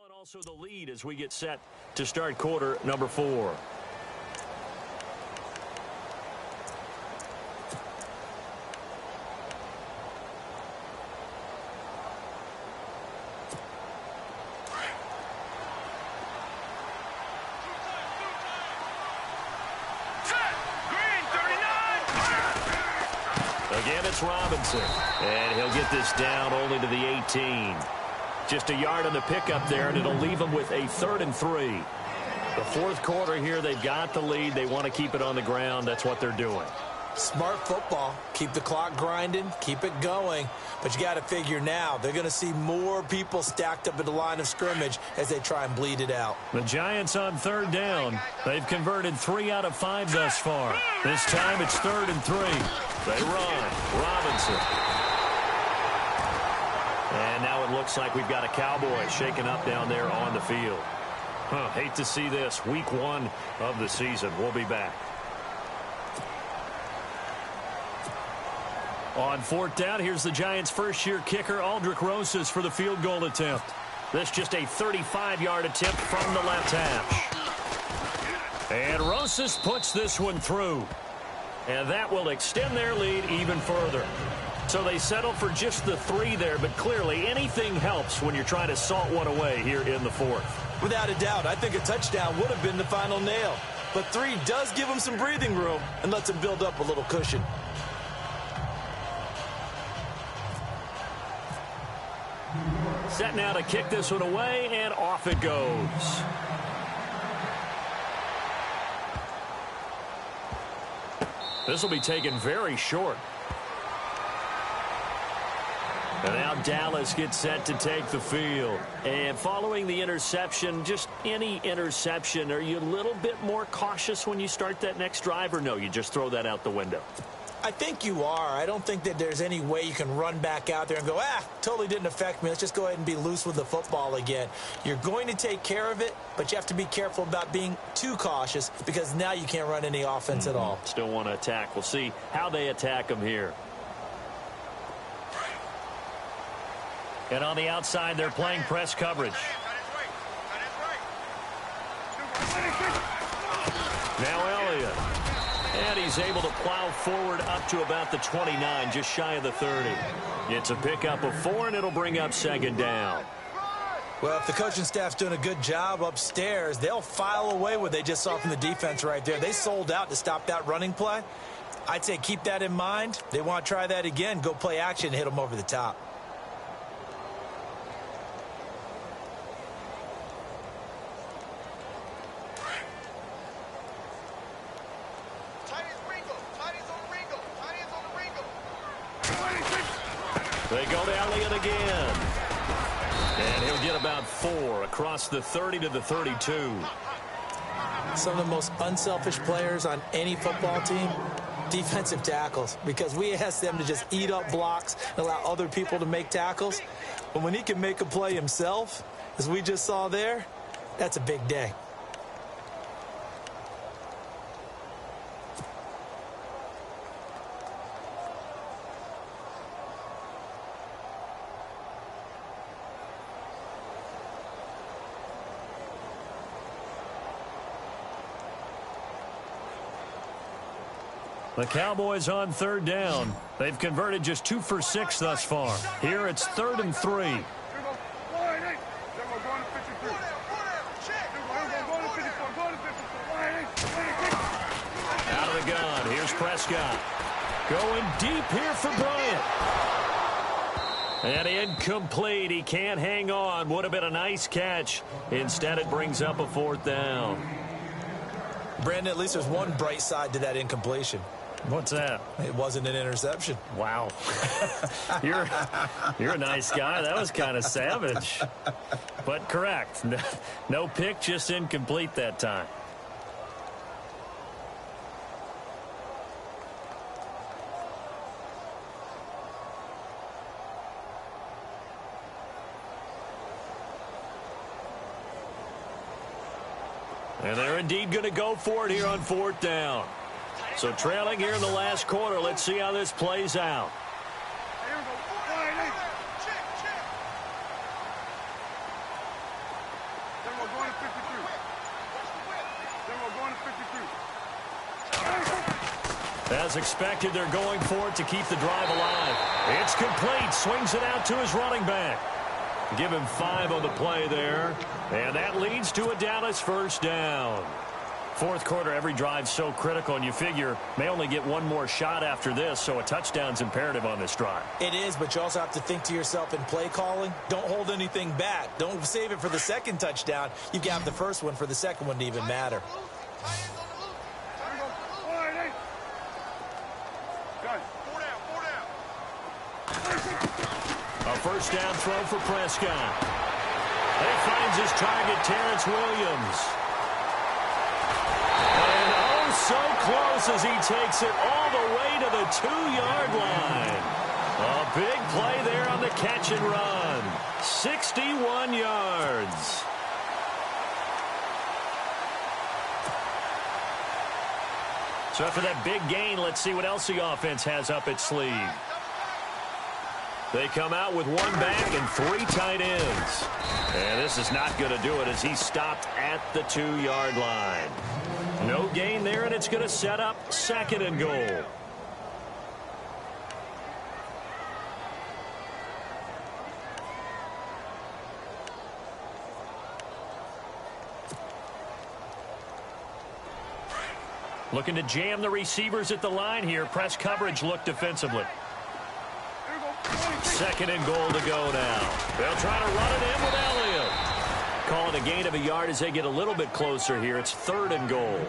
And also the lead as we get set to start quarter number 4. Again, it's Robinson. And he'll get this down only to the 18. Just a yard on the pickup there, and it'll leave them with a 3rd and 3. The fourth quarter here, they've got the lead. They want to keep it on the ground. That's what they're doing. Smart football. Keep the clock grinding. Keep it going. But you got to figure now, they're going to see more people stacked up at the line of scrimmage as they try and bleed it out. The Giants on 3rd down. They've converted 3 out of 5 thus far. This time it's 3rd and 3. They run. Robinson. And now it looks like we've got a Cowboy shaken up down there on the field. Hate to see this. Week 1 of the season. We'll be back. On 4th down, here's the Giants' first-year kicker, Aldrich Rosas, for the field goal attempt. This just a 35-yard attempt from the left hash. And Rosas puts this one through. And that will extend their lead even further. So they settle for just the 3 there, but clearly anything helps when you're trying to salt one away here in the 4th. Without a doubt, I think a touchdown would have been the final nail. But 3 does give them some breathing room and lets them build up a little cushion. Set now to kick this one away, and off it goes. This will be taken very short. And now Dallas gets set to take the field. And following the interception, just any interception, are you a little bit more cautious when you start that next drive, or no, you just throw that out the window? I think you are. I don't think that there's any way you can run back out there and go, totally didn't affect me. Let's just go ahead and be loose with the football again. You're going to take care of it, but you have to be careful about being too cautious because now you can't run any offense at all. Still want to attack. We'll see how they attack them here. And on the outside, they're playing press coverage. Now Elliott. And he's he's able to plow forward up to about the 29, just shy of the 30. It's a pickup of 4, and it'll bring up second down. Well, if the coaching staff's doing a good job upstairs, they'll file away what they just saw from the defense right there. They sold out to stop that running play. I'd say keep that in mind. They want to try that again. Go play action and hit them over the top. They go to Elliott again. And he'll get about 4 across the 30 to the 32. Some of the most unselfish players on any football team, defensive tackles, because we ask them to just eat up blocks and allow other people to make tackles. But when he can make a play himself, as we just saw there, that's a big day. The Cowboys on third down. They've converted just 2 for 6 thus far. Here it's 3rd and 3. Out of the gun. Here's Prescott. Going deep here for Bryant. And incomplete. He can't hang on. Would have been a nice catch. Instead, it brings up a 4th down. Brandon, at least there's one bright side to that incompletion. What's that? It wasn't an interception. Wow. You're a nice guy. That was kind of savage. But correct. No pick, just incomplete that time. And they're indeed going to go for it here on 4th down. So trailing here in the last quarter. Let's see how this plays out. As expected, they're going for it to keep the drive alive. It's complete. Swings it out to his running back. Give him 5 on the play there. And that leads to a Dallas first down. 4th quarter, every drive's so critical, and you figure may only get one more shot after this, so a touchdown's imperative on this drive. It is, but you also have to think to yourself in play calling, don't hold anything back. Don't save it for the second touchdown. You've got the first one for the second one to even matter. A first down throw for Prescott. He finds his target, Terrence Williams. And oh, so close as he takes it all the way to the 2-yard line. A big play there on the catch and run. 61 yards. So after that big gain, let's see what else the offense has up its sleeve. They come out with 1 back and 3 tight ends. And this is not going to do it as he's stopped at the 2-yard line. No gain there, and it's going to set up 2nd and goal. Looking to jam the receivers at the line here. Press coverage look defensively. 2nd and goal to go now. They'll try to run it in with Elliott. Call it a gain of a yard as they get a little bit closer here. It's 3rd and goal.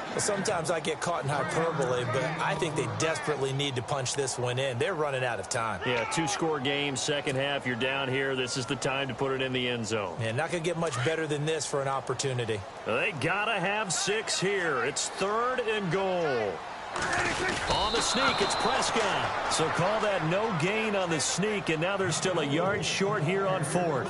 Well, sometimes I get caught in hyperbole, but I think they desperately need to punch this one in. They're running out of time. Yeah, 2-score game, second half. You're down here. This is the time to put it in the end zone. Yeah, not going to get much better than this for an opportunity. They got to have 6 here. It's 3rd and goal. On the sneak, it's Prescott. So call that no gain on the sneak, and now they're still a yard short here on 4th.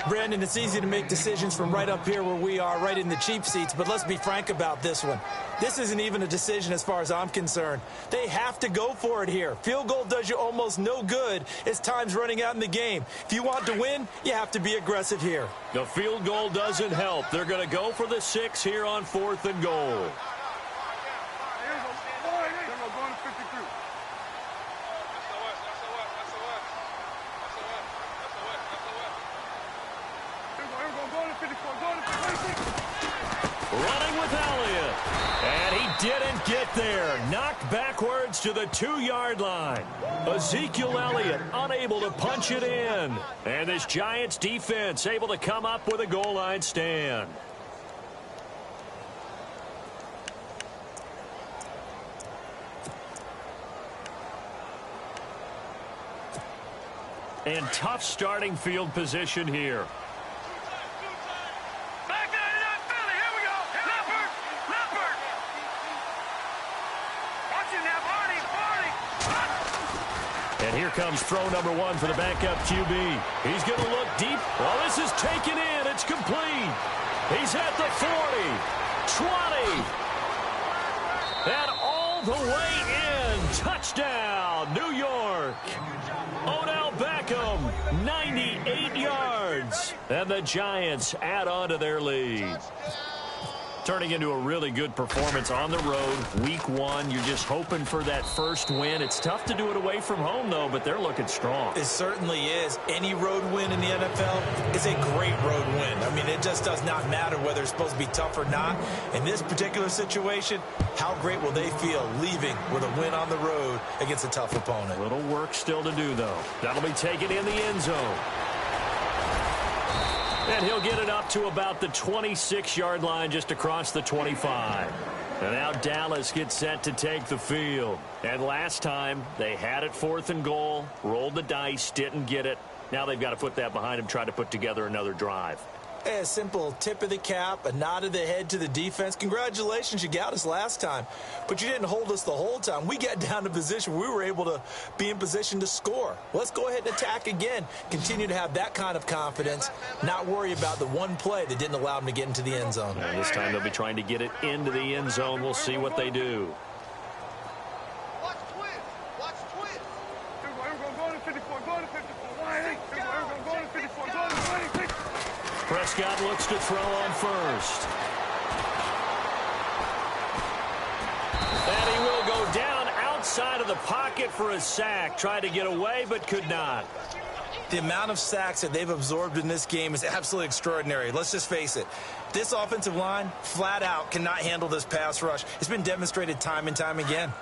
Brandon, it's easy to make decisions from right up here where we are, right in the cheap seats, but let's be frank about this one. This isn't even a decision as far as I'm concerned. They have to go for it here. Field goal does you almost no good as time's running out in the game. If you want to win, you have to be aggressive here. The field goal doesn't help. They're going to go for the 6 here on 4th and goal. backwards to the 2-yard line. Ezekiel Elliott unable to punch it in. And this Giants defense able to come up with a goal line stand. And tough starting field position here. And here comes throw number 1 for the backup QB. He's going to look deep. Well, this is taken in. It's complete. He's at the 40, 20, and all the way in. Touchdown, New York. Odell Beckham, 98 yards. And the Giants add on to their lead. Turning into a really good performance on the road. Week 1, you're just hoping for that first win. It's tough to do it away from home, though, but they're looking strong. It certainly is. Any road win in the NFL is a great road win. I mean, it just does not matter whether it's supposed to be tough or not. In this particular situation, how great will they feel leaving with a win on the road against a tough opponent? A little work still to do, though. That'll be taken in the end zone. And he'll get it up to about the 26-yard line just across the 25. And now Dallas gets set to take the field. And last time, they had it 4th and goal, rolled the dice, didn't get it. Now they've got to put that behind them, try to put together another drive. A simple tip of the cap, a nod of the head to the defense. Congratulations, you got us last time. But you didn't hold us the whole time. We got down to position. We were able to be in position to score. Let's go ahead and attack again. Continue to have that kind of confidence. Not worry about the one play that didn't allow them to get into the end zone. And this time they'll be trying to get it into the end zone. We'll see what they do. Watch twins. Watch twins. We're going to 54. Going to 54. We're going to 54. Going to 56. Prescott looks to throw on first. And he will go down outside of the pocket for a sack. Tried to get away, but could not. The amount of sacks that they've absorbed in this game is absolutely extraordinary. Let's just face it. This offensive line, flat out, cannot handle this pass rush. It's been demonstrated time and time again.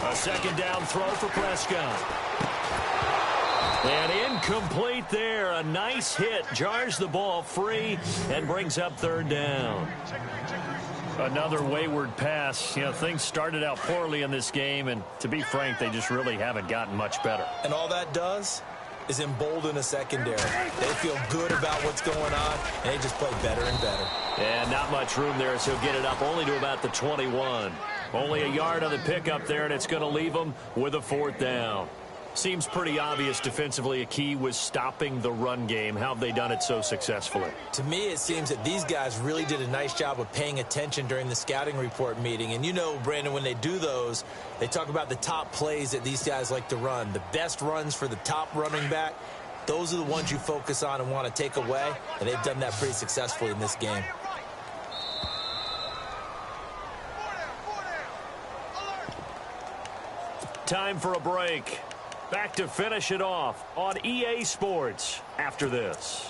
A second down throw for Prescott. And incomplete there. A nice hit. Jars the ball free and brings up 3rd down. Another wayward pass. You know, things started out poorly in this game, and to be frank, they just really haven't gotten much better. And all that does is embolden a secondary. They feel good about what's going on, and they just play better and better. And not much room there, so he'll get it up only to about the 21. Only a yard on the pickup there, and it's going to leave them with a 4th down. Seems pretty obvious defensively a key was stopping the run game. How have they done it so successfully? To me, it seems that these guys really did a nice job of paying attention during the scouting report meeting. And you know, Brandon, when they do those, they talk about the top plays that these guys like to run. The best runs for the top running back, those are the ones you focus on and want to take away. And they've done that pretty successfully in this game. Time for a break. Back to finish it off on EA Sports after this.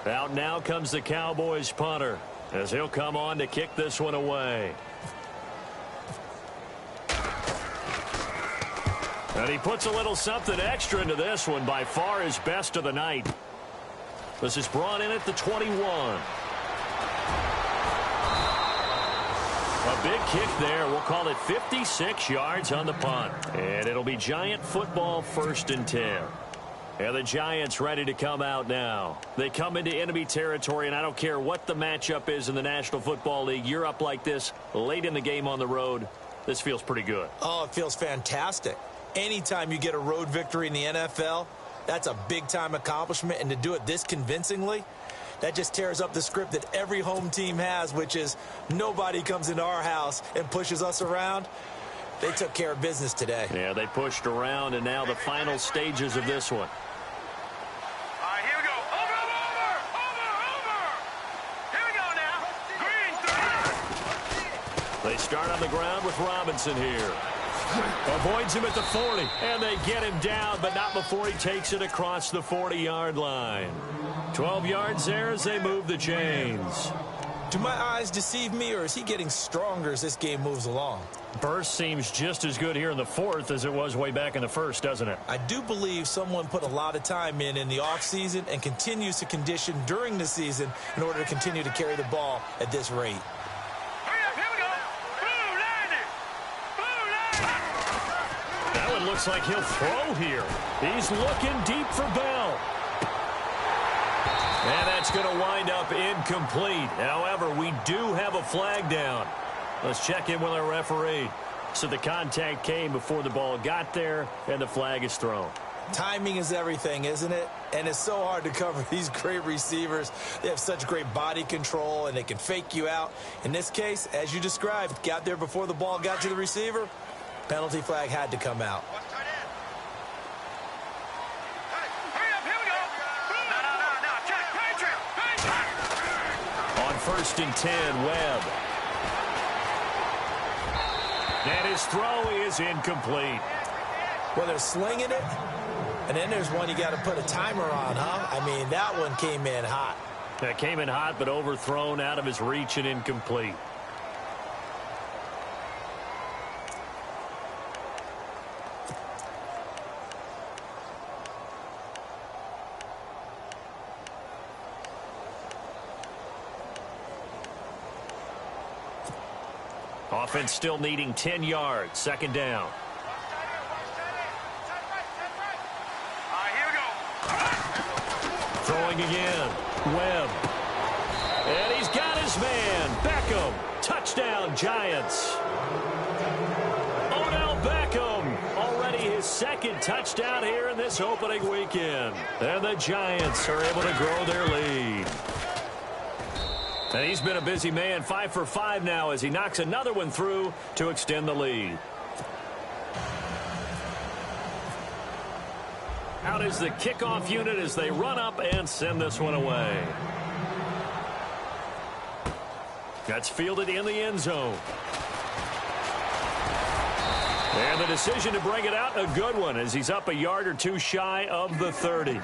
Out now comes the Cowboys punter as he'll come on to kick this one away. And he puts a little something extra into this one, by far his best of the night. This is brought in at the 21. A big kick there. We'll call it 56 yards on the punt. And it'll be Giant football 1st and 10. And the Giants ready to come out now. They come into enemy territory, and I don't care what the matchup is in the National Football League. You're up like this late in the game on the road. This feels pretty good. Oh, it feels fantastic. Anytime you get a road victory in the NFL, that's a big-time accomplishment. And to do it this convincingly, that just tears up the script that every home team has, which is nobody comes into our house and pushes us around. They took care of business today. Yeah, they pushed around, and now the final stages of this one. They start on the ground with Robinson here. Avoids him at the 40, and they get him down, but not before he takes it across the 40-yard line. 12 yards there as they move the chains. Do my eyes deceive me, or is he getting stronger as this game moves along? Burst seems just as good here in the fourth as it was way back in the first, doesn't it? I do believe someone put a lot of time in the offseason and continues to condition during the season in order to continue to carry the ball at this rate. That one looks like he'll throw here. He's looking deep for Bell. And that's going to wind up incomplete. However, we do have a flag down. Let's check in with our referee. So the contact came before the ball got there, and the flag is thrown. Timing is everything, isn't it? And it's so hard to cover these great receivers. They have such great body control, and they can fake you out. In this case, as you described, got there before the ball got to the receiver. Penalty flag had to come out. On 1st and 10, Webb. And his throw is incomplete. Well, they're slinging it, and then there's one you got to put a timer on, huh? I mean, that one came in hot. That came in hot, but overthrown, out of his reach, and incomplete. Offense still needing 10 yards. 2nd down. Throwing again. Webb. And he's got his man. Beckham. Touchdown, Giants. Odell Beckham. Already his 2nd touchdown here in this opening weekend. And the Giants are able to grow their lead. And he's been a busy man, 5 for 5 now as he knocks another one through to extend the lead. Out is the kickoff unit as they run up and send this one away. That's fielded in the end zone. And the decision to bring it out, a good one, as he's up a yard or two shy of the 30.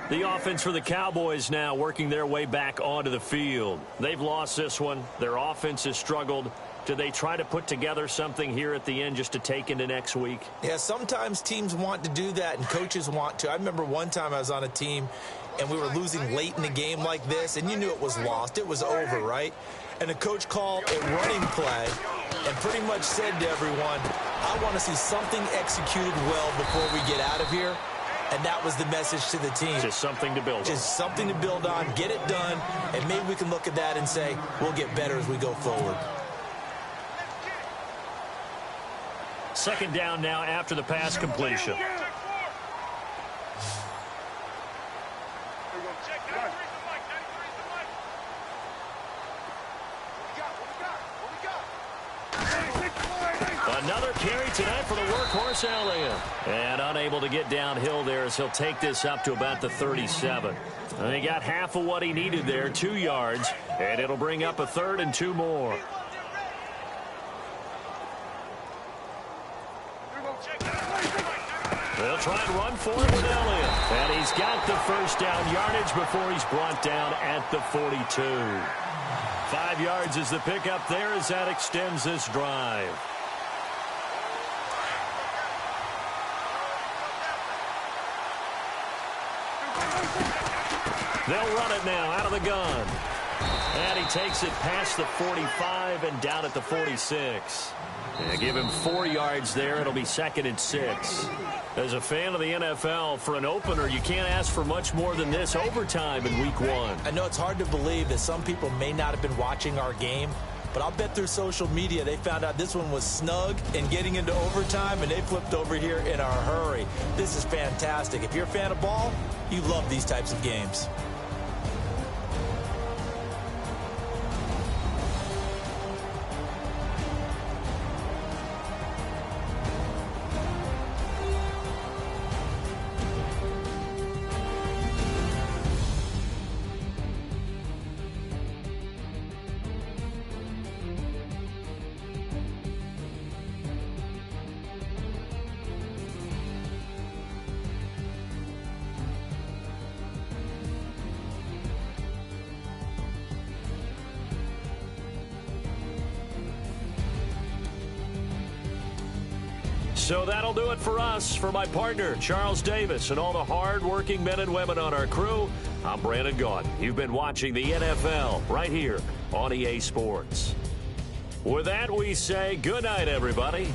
The offense for the Cowboys now working their way back onto the field. They've lost this one. Their offense has struggled. Do they try to put together something here at the end just to take into next week? Yeah, sometimes teams want to do that and coaches want to. I remember one time I was on a team and we were losing late in the game like this, and you knew it was lost. It was over, right? And the coach called a running play and pretty much said to everyone, I want to see something executed well before we get out of here. And that was the message to the team. Just something to build on. Just something to build on, get it done, and maybe we can look at that and say, we'll get better as we go forward. 2nd down now after the pass completion. Another carry tonight for the workhorse Elliott. And unable to get downhill there as he'll take this up to about the 37. And he got half of what he needed there, 2 yards. And it'll bring up a 3rd and 2 more. They'll try and run for it with Elliott. And he's got the 1st down yardage before he's brought down at the 42. 5 yards is the pickup there as that extends this drive. They'll run it now out of the gun. And he takes it past the 45 and down at the 46. They give him 4 yards there. It'll be 2nd and 6. As a fan of the NFL, for an opener, you can't ask for much more than this overtime in week 1. I know it's hard to believe that some people may not have been watching our game, but I'll bet through social media they found out this one was snug and getting into overtime, and they flipped over here in a hurry. This is fantastic. If you're a fan of ball, you love these types of games. So that'll do it for us. For my partner, Charles Davis, and all the hard-working men and women on our crew, I'm Brandon Gaudin. You've been watching the NFL right here on EA Sports. With that, we say good night, everybody.